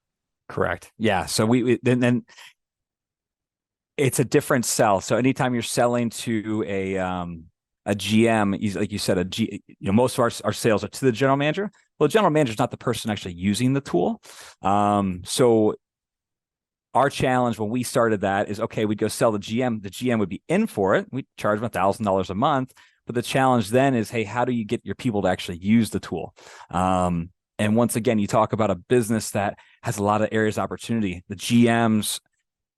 Correct. Yeah. So then it's a different sell. So anytime you're selling to a GM, like you said, most of our sales are to the general manager. Well, the general manager is not the person actually using the tool. So our challenge when we started that is, okay, we'd go sell the GM. The GM would be in for it. We'd charge them $1,000 a month. But the challenge then is, hey, how do you get your people to actually use the tool? And once again, you talk about a business that has a lot of areas of opportunity. The GMs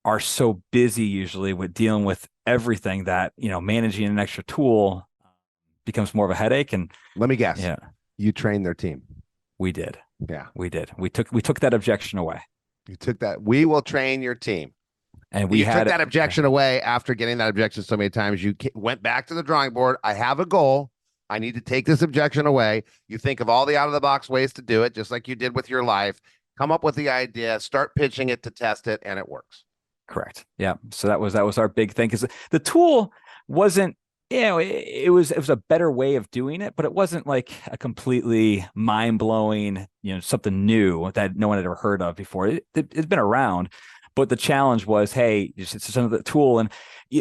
are so busy usually with dealing with everything that, managing an extra tool becomes more of a headache. And let me guess. Yeah. You trained their team. We did. Yeah. We did. We took that objection away. You took that. We will train your team. And you took that objection away after getting that objection so many times. You went back to the drawing board. I have a goal. I need to take this objection away. You think of all the out-of-the-box ways to do it, just like you did with your life. Come up with the idea, start pitching it to test it, and it works. Correct. Yeah. So that was our big thing, because the tool wasn't, it was a better way of doing it, but it wasn't like a completely mind-blowing, something new that no one had ever heard of before. It's been around, but the challenge was, hey, it's another tool, and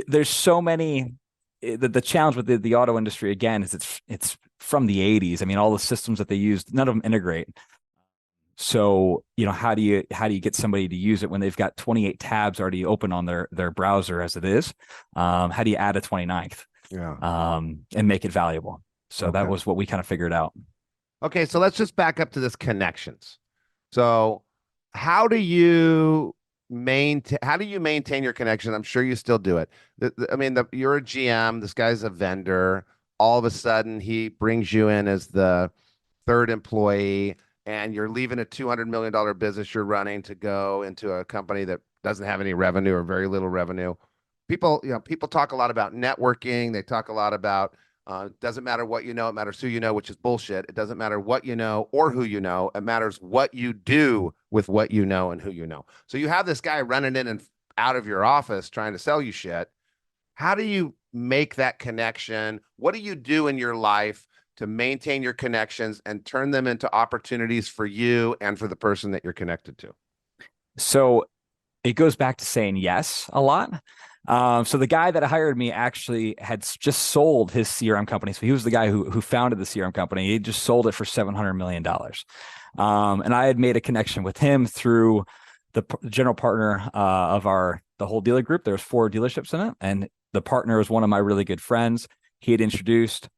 there's so many. The challenge with the auto industry again is it's from the 80s. I mean, all the systems that they used, none of them integrate. So, how do you get somebody to use it when they've got 28 tabs already open on their browser as it is? How do you add a 29th? Yeah. And make it valuable? So that was what we kind of figured out. Okay, so let's just back up to this connections. So how do you maintain your connection? I'm sure you still do it. You're a GM. This guy's a vendor. All of a sudden, he brings you in as the third employee, and you're leaving a $200 million business you're running to go into a company that doesn't have any revenue or very little revenue. People talk a lot about networking. They talk a lot about doesn't matter what you know, it matters who you know, which is bullshit. It doesn't matter what you know or who you know. It matters what you do with what you know and who you know. So you have this guy running in and out of your office trying to sell you shit. How do you make that connection? What do you do in your life to maintain your connections and turn them into opportunities for you and for the person that you're connected to? So it goes back to saying yes a lot. So the guy that hired me actually had just sold his CRM company. So he was the guy who founded the CRM company. He just sold it for $700 million. And I had made a connection with him through the general partner of the whole dealer group. There was 4 dealerships in it. And the partner was one of my really good friends. He had introduced,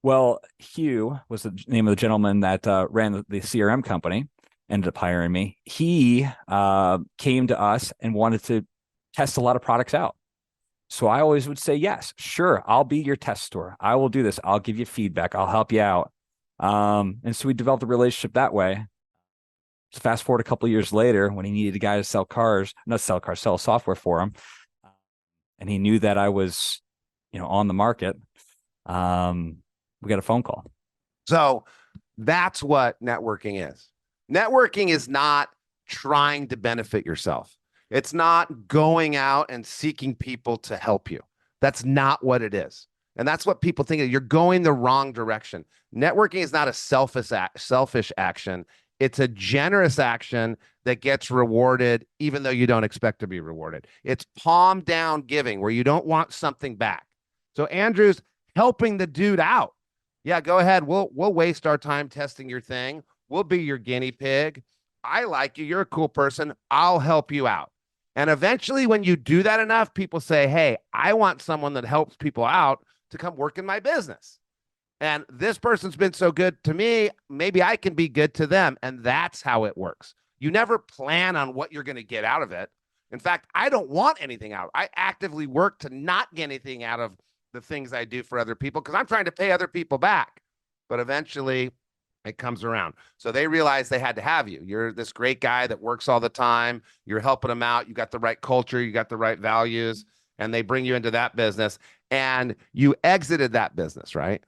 Hugh was the name of the gentleman that ran the CRM company, ended up hiring me. He came to us and wanted to test a lot of products out. So I always would say, yes, sure, I'll be your test store. I will do this. I'll give you feedback. I'll help you out. And so we developed a relationship that way. So fast forward a couple of years later, when he needed a guy to sell software for him. And he knew that I was, on the market. We got a phone call. So that's what networking is. Networking is not trying to benefit yourself. It's not going out and seeking people to help you. That's not what it is. And that's what people think. You're going the wrong direction. Networking is not a selfish action. It's a generous action that gets rewarded even though you don't expect to be rewarded. It's palm down giving where you don't want something back. So Andrew's helping the dude out. Yeah, go ahead. We'll waste our time testing your thing. We'll be your guinea pig. I like you. You're a cool person. I'll help you out. And eventually when you do that enough, people say, hey, I want someone that helps people out to come work in my business. And this person's been so good to me, maybe I can be good to them. And that's how it works. You never plan on what you're going to get out of it. In fact, I don't want anything out. I actively work to not get anything out of the things I do for other people because I'm trying to pay other people back. But eventually it comes around. So they realize they had to have you. You're this great guy that works all the time. You're helping them out. You got the right culture. You got the right values. And they bring you into that business. And you exited that business, right?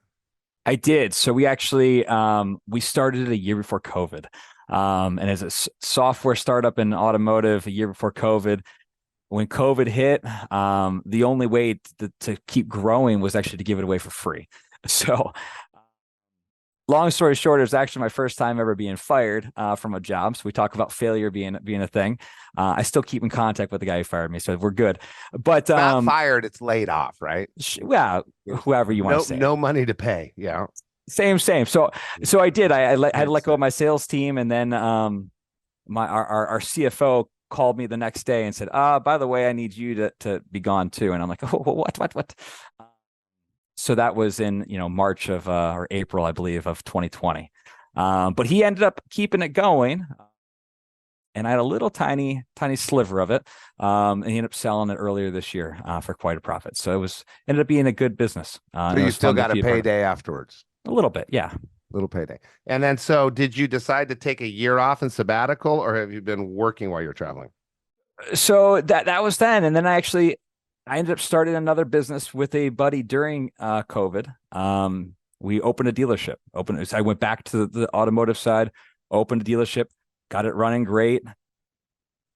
I did. So we actually, we started it a year before COVID. And as a software startup in automotive a year before COVID, when COVID hit, the only way to keep growing was actually to give it away for free. So long story short, it was actually my first time ever being fired from a job. So we talk about failure being a thing. I still keep in contact with the guy who fired me, so we're good. But Not fired, it's laid off, right? yeah, whoever you want to say. No money to pay. Yeah. Same. So I did. I had to let go of my sales team, and then our CFO called me the next day and said, by the way, I need you to be gone too. And I'm like, oh, what? So that was in, March of or April, I believe, of 2020. But he ended up keeping it going. And I had a little tiny sliver of it. And he ended up selling it earlier this year for quite a profit. So ended up being a good business. So you still got a payday afterwards? A little bit, yeah. Little payday. And then, so did you decide to take a year off in sabbatical, or have you been working while you're traveling? So that was then. And then I ended up starting another business with a buddy during COVID. We opened a dealership. I went back to the automotive side, opened a dealership, got it running great.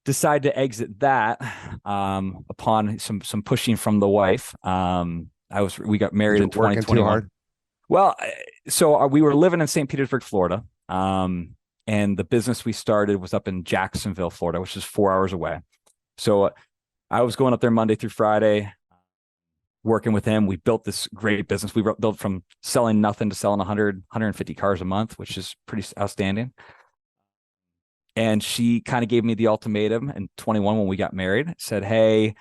Decided to exit that upon some pushing from the wife. We got married in 2021. Too hard? Well, so we were living in St. Petersburg, Florida. And the business we started was up in Jacksonville, Florida, which is 4 hours away. So I was going up there Monday through Friday, working with him. We built this great business. We built from selling nothing to selling 150 cars a month, which is pretty outstanding. And she kind of gave me the ultimatum in 21 when we got married, said, hey,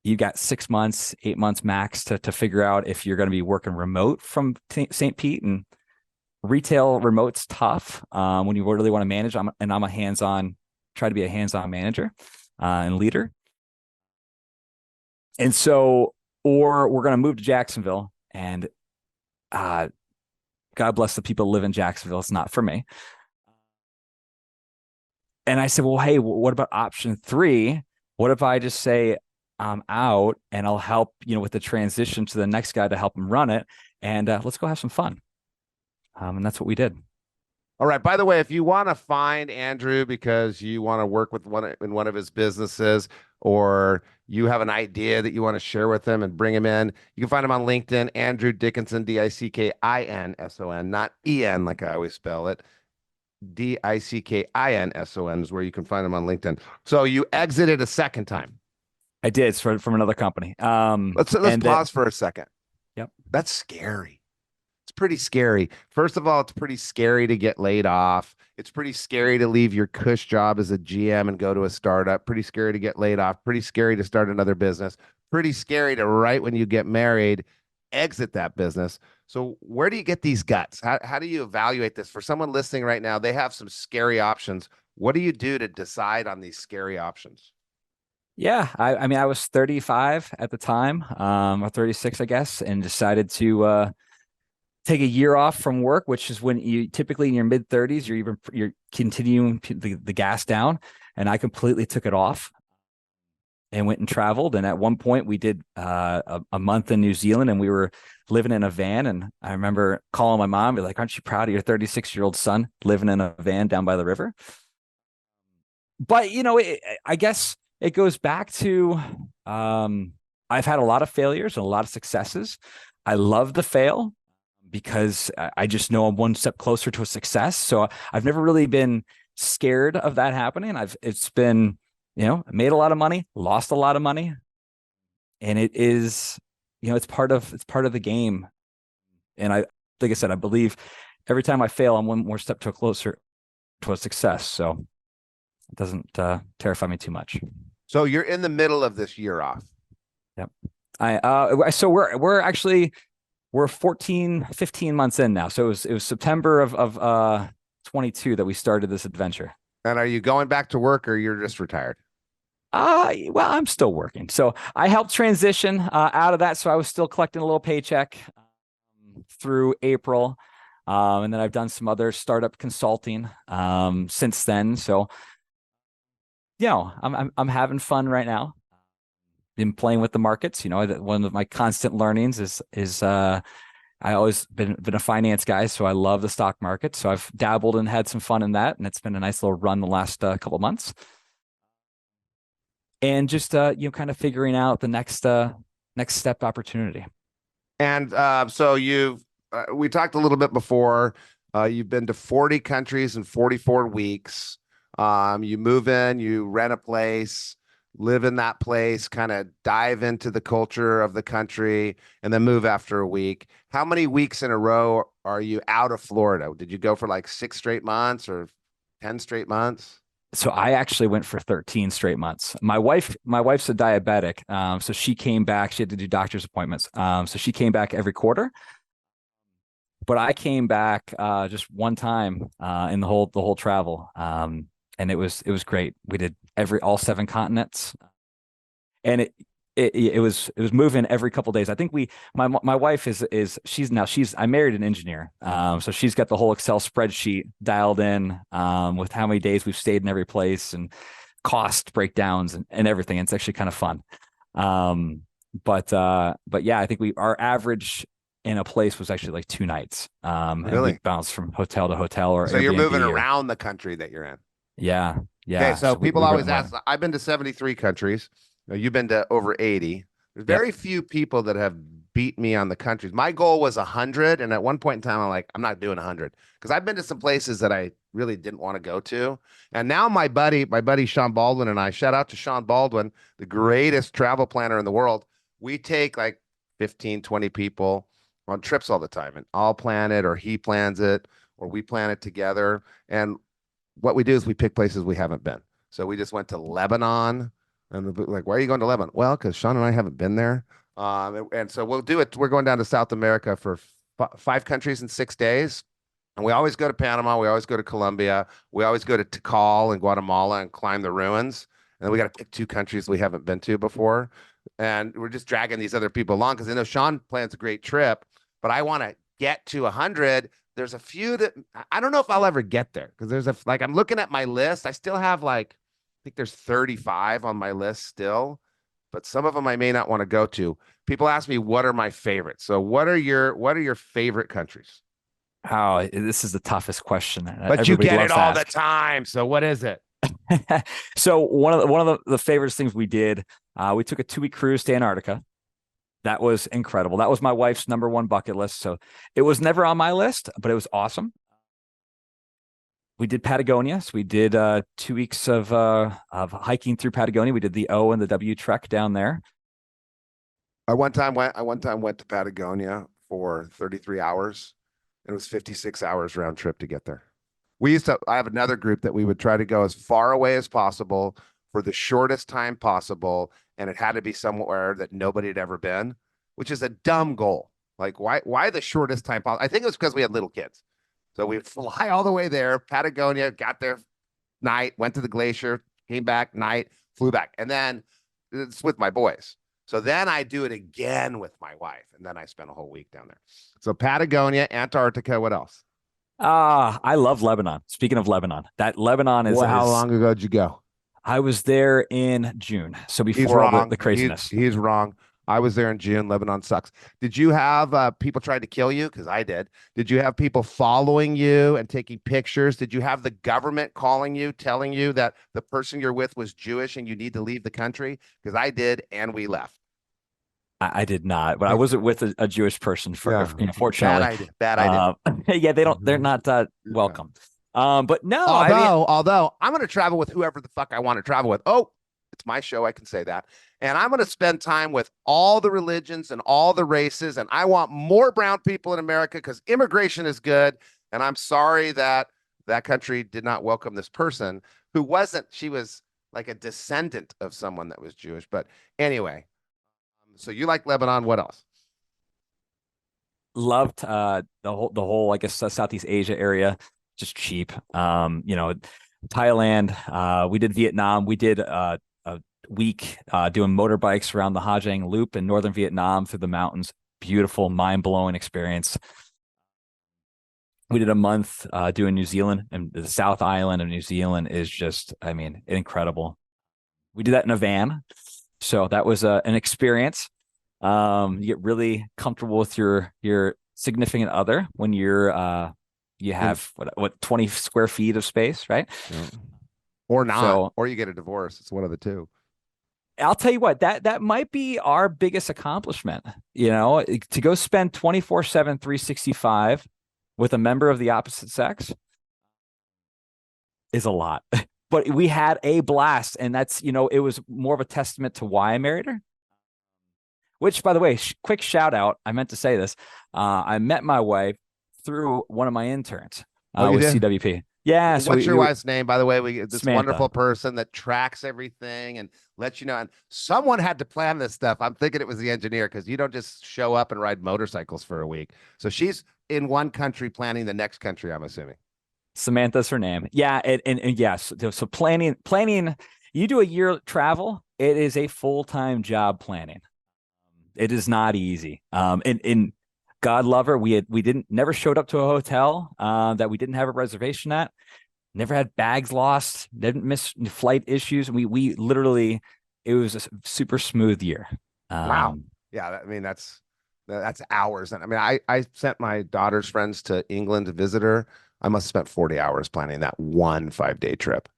you got 6 months, 8 months max to figure out if you're going to be working remote from St. Pete. And retail remote's tough when you really want to manage. I'm try to be a hands-on manager and leader. And so, or we're going to move to Jacksonville, and God bless the people who live in Jacksonville. It's not for me. And I said, well, hey, what about option 3? What if I just say I'm out and I'll help, with the transition to the next guy to help him run it. And let's go have some fun. And that's what we did. All right. By the way, if you want to find Andrew because you want to work with in one of his businesses, or you have an idea that you want to share with him and bring him in, you can find him on LinkedIn, Andrew Dickinson, Dickinson, not En like I always spell it. Dickinson is where you can find him on LinkedIn. So you exited a second time. I did. It's from another company. Let's pause for a second. Yep. That's scary. It's pretty scary. First of all, it's pretty scary to get laid off. It's pretty scary to leave your cush job as a GM and go to a startup. Pretty scary to get laid off. Pretty scary to start another business. Pretty scary to, right when you get married, exit that business. So where do you get these guts? How do you evaluate this? For someone listening right now, they have some scary options. What do you do to decide on these scary options? Yeah, I mean, I was 35 at the time, or 36, I guess, and decided to take a year off from work, which is when you typically in your mid 30s, you're continuing the gas down. And I completely took it off and went and traveled. And at one point we did a month in New Zealand, and we were living in a van. And I remember calling my mom, be like, aren't you proud of your 36-year-old son living in a van down by the river? But, I guess it goes back to, I've had a lot of failures and a lot of successes. I love to fail because I just know I'm one step closer to a success. So I've never really been scared of that happening. It's been, made a lot of money, lost a lot of money. And it is, it's part of the game. And like I said, I believe every time I fail, I'm one more step closer to a success. So it doesn't terrify me too much. So you're in the middle of this year off. Yep. So we're 14, 15 months in now. So it was September of 22 that we started this adventure. And are you going back to work, or you're just retired? Well, I'm still working. So I helped transition out of that. So I was still collecting a little paycheck through April. And then I've done some other startup consulting since then. So, I'm having fun right now. Been playing with the markets. One of my constant learnings is I always been a finance guy, so I love the stock market. So I've dabbled and had some fun in that, and it's been a nice little run the last couple of months. and just kind of figuring out the next step opportunity. And so we talked a little bit before. You've been to 40 countries in 44 weeks. You move in, you rent a place, live in that place, kind of dive into the culture of the country, and then move after a week. How many weeks in a row are you out of Florida? Did you go for like 6 straight months or 10 straight months? So I actually went for 13 straight months. My wife's a diabetic. So she came back. She had to do doctor's appointments. So she came back every quarter, but I came back just one time in the whole travel. And it was great. We did all 7 continents, and it was moving every couple of days. I think my wife she's I married an engineer, so she's got the whole Excel spreadsheet dialed in with how many days we've stayed in every place and cost breakdowns and everything. It's actually kind of fun. But yeah, I think our average in a place was actually like 2 nights. And we Really? bounced from hotel to hotel or So you're moving Airbnb or around the country that you're in. yeah, Okay, yeah. so So we, people we always went ask, around. I've been to 73 countries. You've been to over 80. There's Yep. very few people that have beat me on the countries. My goal was 100. And at one point in time, I'm like, I'm not doing 100 because I've been to some places that I really didn't want to go to. And now my buddy Sean Baldwin and I, shout out to Sean Baldwin, the greatest travel planner in the world. We take like 15, 20 people on trips all the time and I'll plan it or he plans it or we plan it together. And what we do is we pick places we haven't been. So we just went to Lebanon, and like, why are you going to Lebanon? Well, because Sean and I haven't been there, and so we'll do it. We're going down to South America for 5 countries in 6 days, and we always go to Panama. We always go to Colombia. We always go to Tikal in Guatemala and climb the ruins. And then we got to pick 2 countries we haven't been to before, and we're just dragging these other people along because I know Sean plans a great trip, but I want to get to 100. There's a few that I don't know if I'll ever get there because like I'm looking at my list. I still have like I think there's 35 on my list still, but some of them I may not want to go to. People ask me what are my favorites. So what are your favorite countries? Oh, this is the toughest question. But you Everybody get it loves to all the ask. time. So what is it? So one of the favorite things we did, we took a 2-week cruise to Antarctica. That was incredible. That was my wife's number one bucket list. So it was never on my list, but it was awesome. We did Patagonia. So we did 2 weeks of hiking through Patagonia. We did the O and the W trek down there. I one time went to Patagonia for 33 hours. It was 56 hours round trip to get there. I have another group that we would try to go as far away as possible for the shortest time possible. And it had to be somewhere that nobody had ever been, which is a dumb goal. Like, why the shortest time possible? I think it was because we had little kids. So we fly all the way there, Patagonia, got there night, went to the glacier, came back night, flew back. And then it's with my boys. So then I do it again with my wife. And then I spent a whole week down there. So Patagonia, Antarctica, what else? I love Lebanon. Speaking of Lebanon, that Lebanon is Well, how is long ago did you go? I was there in June. So He's before all the wrong. craziness. He's wrong. I was there in June. Lebanon sucks. Did you have people trying to kill you? Because I did. Did you have people following you and taking pictures? Did you have the government calling you, telling you that the person you're with was Jewish and you need to leave the country? Because I did, and we left. I did not, but I Okay. wasn't with a Jewish person Yeah. Bad fortunately. idea. Bad idea. Yeah, they're Mhm. not Yeah. welcome. But no, I mean, Although I'm going to travel with whoever the fuck I want to travel with. Oh, it's my show. I can say that. And I'm going to spend time with all the religions and all the races. And I want more brown people in America because immigration is good. And I'm sorry that that country did not welcome this person who wasn't, she was like a descendant of someone that was Jewish. But anyway, so you like Lebanon. What else? loved the whole I guess Southeast Asia area, just cheap. Thailand. We did Vietnam. We did a week doing motorbikes around the Ha Giang Loop in northern Vietnam through the mountains. Beautiful, mind blowing experience. We did a month doing New Zealand, and the South Island of New Zealand is just, I mean, incredible. We did that in a van, so that was an experience. You get really comfortable with your significant other when you And have what 20 square feet of space, right? you know, or not, So or you get a divorce. It's one of the two. I'll tell you what, that might be our biggest accomplishment, to go spend 24/7, 365 with a member of the opposite sex is a lot. But we had a blast, and that's, it was more of a testament to why I married her. Which, by the way, quick shout out. I meant to say this. I met my wife through one of my interns Oh, you with did? CWP. Yeah. So What's your wife's name, by the way? We this Samantha. wonderful person that tracks everything and lets you know. And someone had to plan this stuff. I'm thinking it was the engineer because you don't just show up and ride motorcycles for a week. So she's in one country planning the next country, I'm assuming. Samantha's her name. Yeah, and yes. So planning. You do a year travel. It is a full-time job planning. It is not easy. And God love her. We didn't never showed up to a hotel that we didn't have a reservation at. Never had bags lost. Didn't miss flight issues. We literally, it was a super smooth year. Wow. Yeah, I mean that's hours. And I mean, I sent my daughter's friends to England to visit her. I must have spent 40 hours planning that one 5-day trip.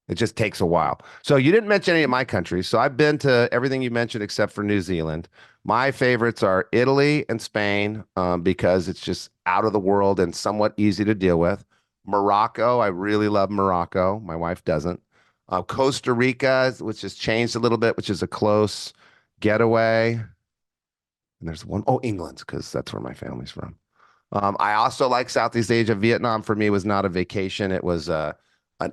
It just takes a while. So you didn't mention any of my countries. So I've been to everything you mentioned except for New Zealand. My favorites are Italy and Spain because it's just out of the world and somewhat easy to deal with. Morocco, I really love Morocco. My wife doesn't. Costa Rica, which has changed a little bit, which is a close getaway. And there's one, oh, England, because that's where my family's from. I also like Southeast Asia. Vietnam for me was not a vacation. It was an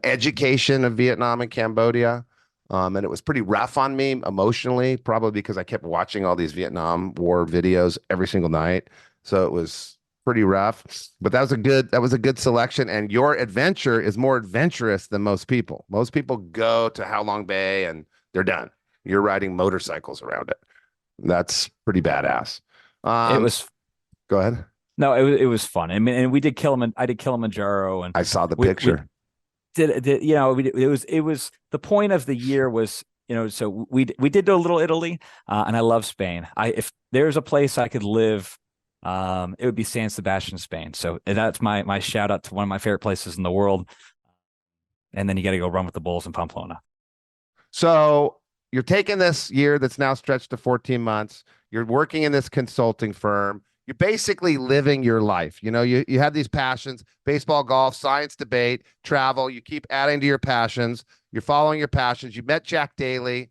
education of Vietnam and Cambodia. And it was pretty rough on me emotionally, probably because I kept watching all these Vietnam War videos every single night. So it was pretty rough, but that was a good selection. And your adventure is more adventurous than most people. Most people go to How Long Bay and they're done. You're riding motorcycles around it. That's pretty badass. It was Go ahead. No, it was fun. I mean, and we did I did Kilimanjaro, and I saw the we picture. it was the point of the year was, so we did do a little Italy, and I love Spain. If there's a place I could live, it would be San Sebastian, Spain. So that's my shout out to one of my favorite places in the world. And then you got to go run with the bulls in Pamplona. So you're taking this year that's now stretched to 14 months. You're working in this consulting firm. You're basically living your life. You have these passions: baseball, golf, science, debate, travel. You keep adding to your passions. You're following your passions. You met Jack Daly,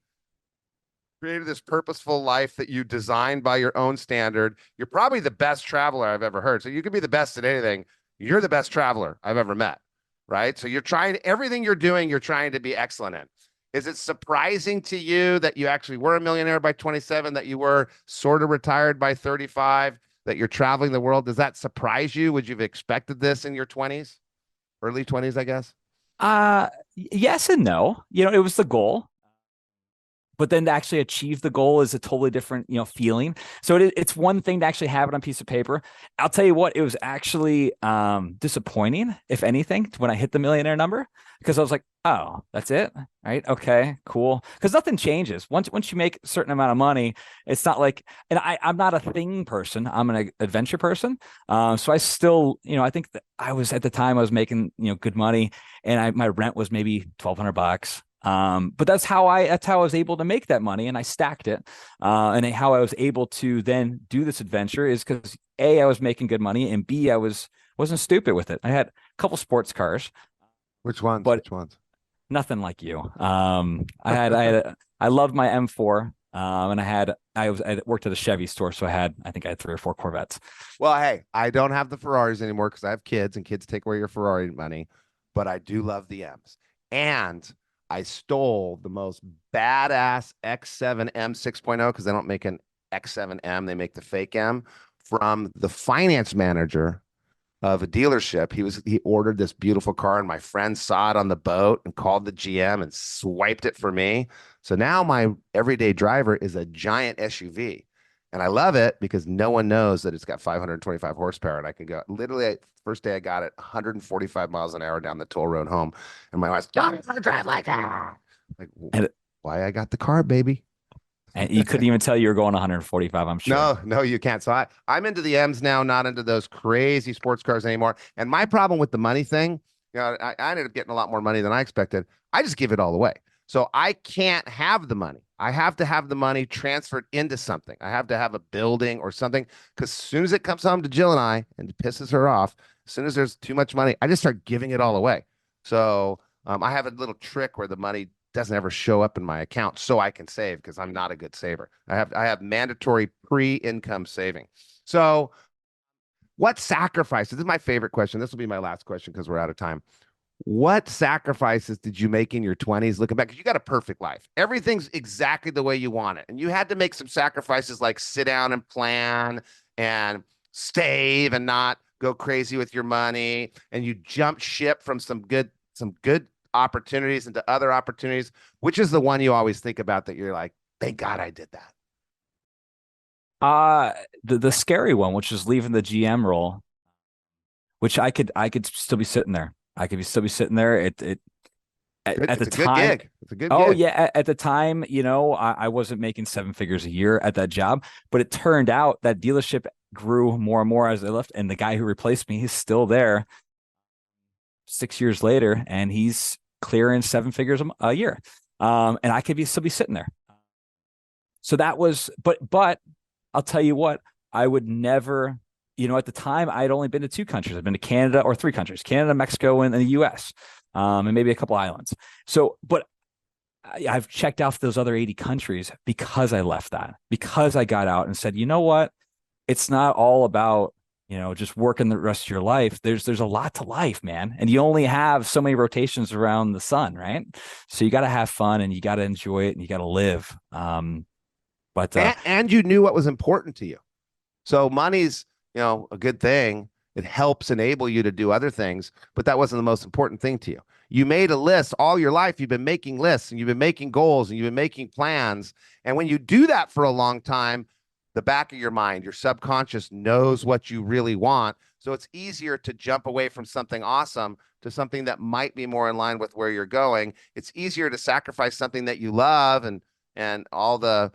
created this purposeful life that you designed by your own standard. You're probably the best traveler I've ever heard. So you could be the best at anything. You're the best traveler I've ever met, right? So everything you're doing, you're trying to be excellent in. Is it surprising to you that you actually were a millionaire by 27, that you were sort of retired by 35, that you're traveling the world? Does that surprise you? Would you have expected this in your 20s, early 20s, I guess? Yes and no. It was the goal. But then to actually achieve the goal is a totally different, feeling. So it's one thing to actually have it on a piece of paper. I'll tell you what, it was actually disappointing, if anything, when I hit the millionaire number, because I was like, oh, that's it, right? Okay, cool. Because nothing changes once you make a certain amount of money. It's not like, and I'm not a thing person. I'm an adventure person. So I still, I think that I was making, good money, and my rent was maybe $1,200. But that's how I was able to make that money, and I stacked it. And how I was able to then do this adventure is because A, I was making good money, and B, wasn't stupid with it. I had a couple sports cars. Which ones? But Which ones? nothing like you. I loved my M4. And I worked at a Chevy store, so I think I had 3 or 4 Corvettes. Well, hey, I don't have the Ferraris anymore because I have kids, and kids take away your Ferrari money, but I do love the M's. And I stole the most badass X7 M 6.0 because they don't make an X7M, they make the fake M, from the finance manager of a dealership. He ordered this beautiful car, and my friend saw it on the boat and called the GM and swiped it for me. So now my everyday driver is a giant SUV. And I love it because no one knows that it's got 525 horsepower, and I can go literally first day I got it 145 miles an hour down the toll road home. And my wife's, don't drive like that. Like, why I got the car, baby. And you couldn't even tell you were going 145, I'm sure. No, you can't. So I'm into the M's now, not into those crazy sports cars anymore. And my problem with the money thing, I ended up getting a lot more money than I expected. I just give it all away. So I can't have the money. I have to have the money transferred into something. I have to have a building or something, because as soon as it comes home to Jill and I and pisses her off, as soon as there's too much money, I just start giving it all away. So I have a little trick where the money doesn't ever show up in my account so I can save, because I'm not a good saver. I have mandatory pre-income saving. So what sacrifices? This is my favorite question. This will be my last question because we're out of time. What sacrifices did you make in your 20s looking back? Because you got a perfect life. Everything's exactly the way you want it. And you had to make some sacrifices, like sit down and plan and save and not go crazy with your money. And you jumped ship from some good opportunities into other opportunities. Which is the one you always think about that you're like, thank God I did that? The scary one, which is leaving the GM role, which I could still be sitting there. I could still be sitting there. At the It's a good time. gig. It's a good Oh gig. yeah, at the time, I wasn't making 7 figures a year at that job, but it turned out that dealership grew more and more as I left, and the guy who replaced me, he's still there 6 years later, and he's clearing 7 figures a year. And I could still be sitting there. So that was, but I'll tell you what, I would never, at the time, I'd only been to 2 countries. I've been to Canada, or 3 countries, Canada, Mexico, and the US, and maybe a couple islands. So, but I've checked out those other 80 countries because I left that, because I got out and said, you know what? It's not all about, just working the rest of your life. There's a lot to life, man. And you only have so many rotations around the sun, right? So you got to have fun, and you got to enjoy it, and you got to live. But And you knew what was important to you. So money's, a good thing. It helps enable you to do other things, but that wasn't the most important thing to you. You made a list all your life. You've been making lists, and you've been making goals, and you've been making plans. And when you do that for a long time, the back of your mind, your subconscious knows what you really want. So it's easier to jump away from something awesome to something that might be more in line with where you're going. It's easier to sacrifice something that you love and all the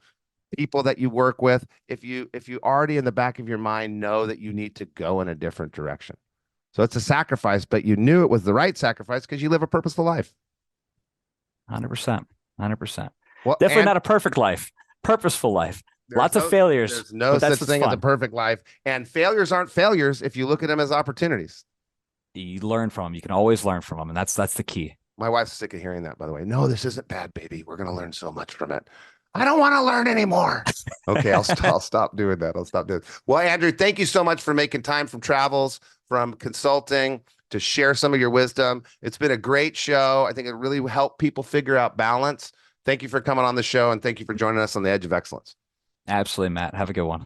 people that you work with if you already in the back of your mind know that you need to go in a different direction. So it's a sacrifice, but you knew it was the right sacrifice because you live a purposeful life. 100%, 100%. Well, Definitely and not a perfect life, purposeful life. Lots of failures, there's no but such that's what's thing as a fun. perfect life. And failures aren't failures if you look at them as opportunities. You learn from them. You can always learn from them, and that's the key. My wife's sick of hearing that, by the way. No, this isn't bad, baby. We're going to learn so much from it. I don't want to learn anymore. Okay, I'll stop doing that. I'll stop doing it. Well, Andrew, thank you so much for making time from travels, from consulting, to share some of your wisdom. It's been a great show. I think it really helped people figure out balance. Thank you for coming on the show, and thank you for joining us on the Edge of Excellence. Absolutely, Matt. Have a good one.